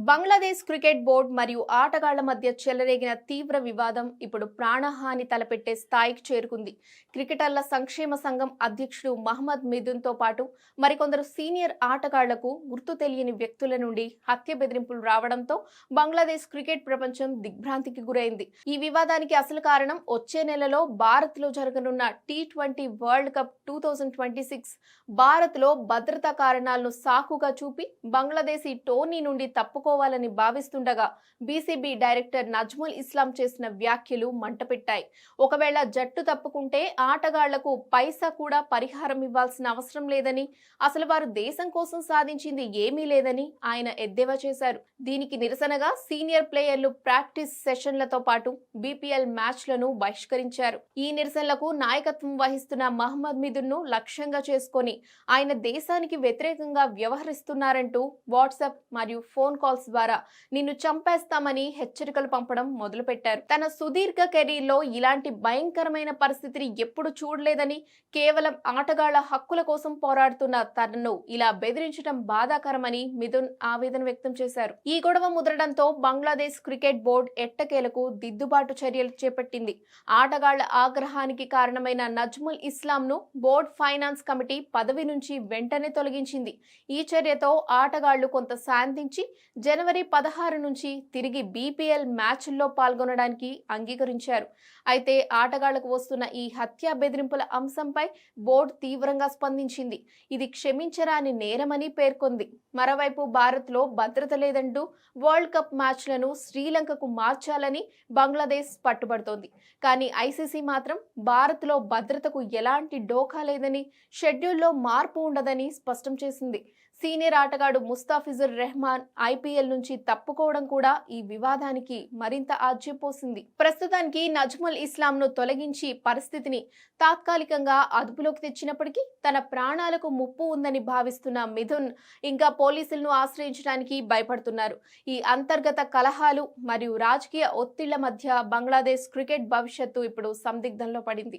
Bangladesh cricket board మరియు ఆటగాళ్ల మధ్య చెలరేగిన తీవ్ర వివాదం ఇప్పుడు ప్రాణహాని తలపెట్టే స్థాయికి చేరుకుంది. క్రికెటర్ల సంక్షేమ సంఘం అధ్యక్షుడు మహమ్మద్ మిథున్తో పాటు మరికొందరు సీనియర్ ఆటగాళ్లకు గుర్తు తెలియని వ్యక్తుల నుండి హత్య బెదిరింపులు రావడంతో బంగ్లాదేశ్ క్రికెట్ ప్రపంచం దిగ్భ్రాంతికి గురైంది. ఈ వివాదానికి అసలు కారణం వచ్చే నెలలో భారత్లో జరగనున్న టీ20 వరల్డ్ కప్ 2026 భారత్లో భద్రతా కారణాలను సాకుగా చూపి బంగ్లాదేశ్ ఈ టోర్నీ నుండి తప్పుకోవాలని భావిస్తుండగా బీసీబీ డైరెక్టర్ నజ్ముల్ ఇస్లాం చేసిన వ్యాఖ్యలు మంటపెట్టాయి. ఒకవేళ జట్టు తప్పుకుంటే ఆటగాళ్లకు పైసా కూడా పరిహారం ఇవ్వాల్సిన అవసరం లేదని, అసలు వారు దేశం కోసం సాధించింది ఏమీ లేదని ఆయన ఎద్దేవా చేశారు. దీనికి నిరసనగా సీనియర్ ప్లేయర్లు ప్రాక్టీస్ సెషన్లతో పాటు బీపీఎల్ మ్యాచ్లను బహిష్కరించారు. ఈ నిరసనలకు నాయకత్వం వహిస్తున్న మహమ్మద్ మిథున్ను లక్ష్యంగా చేసుకొని ఆయన దేశానికి వ్యతిరేకంగా వ్యవహరిస్తున్నారంటూ వాట్సాప్ మరియు ఫోన్ కాల్స్ ద్వారా నిన్ను చంపేస్తామని హెచ్చరికలు పంపడం మొదలుపెట్టారు. తన సుదీర్ఘ కెరీర్ లో ఇలాంటి భయంకరమైన పరిస్థితిని ఎప్పుడు చూడలేదని, కేవలం ఆటగాళ్ల హక్కుల కోసం పోరాడుతున్న తనను ఇలా బెదిరించడం బాధాకరమని మిథున్ ఆవేదన వ్యక్తం చేశారు. ఈ గొడవ ముదరడంతో బంగ్లాదేశ్ క్రికెట్ బోర్డు ఎట్టకేలకు దిద్దుబాటు చర్యలు చేపట్టింది. ఆటగాళ్ల ఆగ్రహానికి కారణమైన నజ్ముల్ ఇస్లాం ను బోర్డు ఫైనాన్స్ కమిటీ పదవి నుంచి వెంటనే తొలగించింది. ఈ చర్యతో ఆటగాళ్లు కొంత శాంతించి జనవరి 16 నుంచి తిరిగి బీపీఎల్ మ్యాచ్ల్లో పాల్గొనడానికి అంగీకరించారు. అయితే ఆటగాళ్లకు వస్తున్న ఈ హత్య బెదిరింపుల అంశంపై బోర్డు తీవ్రంగా స్పందించింది. ఇది క్షమించరాని నేరమని పేర్కొంది. మరోవైపు భారత్లో భద్రత లేదంటూ వరల్డ్ కప్ మ్యాచ్లను శ్రీలంకకు మార్చాలని బంగ్లాదేశ్ పట్టుబడుతోంది. కానీ ఐసీసీ మాత్రం భారత్లో భద్రతకు ఎలాంటి డోకా లేదని, షెడ్యూల్లో మార్పు ఉండదని స్పష్టం చేసింది. సీనియర్ ఆటగాడు ముస్తాఫిజుర్ రెహమాన్ ఐపీఎల్ నుంచి తప్పుకోవడం కూడా ఈ వివాదానికి మరింత ఆజ్యం పోసింది. ప్రస్తుతానికి నజ్ముల్ ఇస్లాంను తొలగించి పరిస్థితిని తాత్కాలికంగా అదుపులోకి తెచ్చినప్పటికీ తన ప్రాణాలకు ముప్పు ఉందని భావిస్తున్న మిథున్ ఇంకా పోలీసులను ఆశ్రయించడానికి భయపడుతున్నారు. ఈ అంతర్గత కలహాలు మరియు రాజకీయ ఒత్తిళ్ల మధ్య బంగ్లాదేశ్ క్రికెట్ భవిష్యత్తు ఇప్పుడు సందిగ్ధంలో పడింది.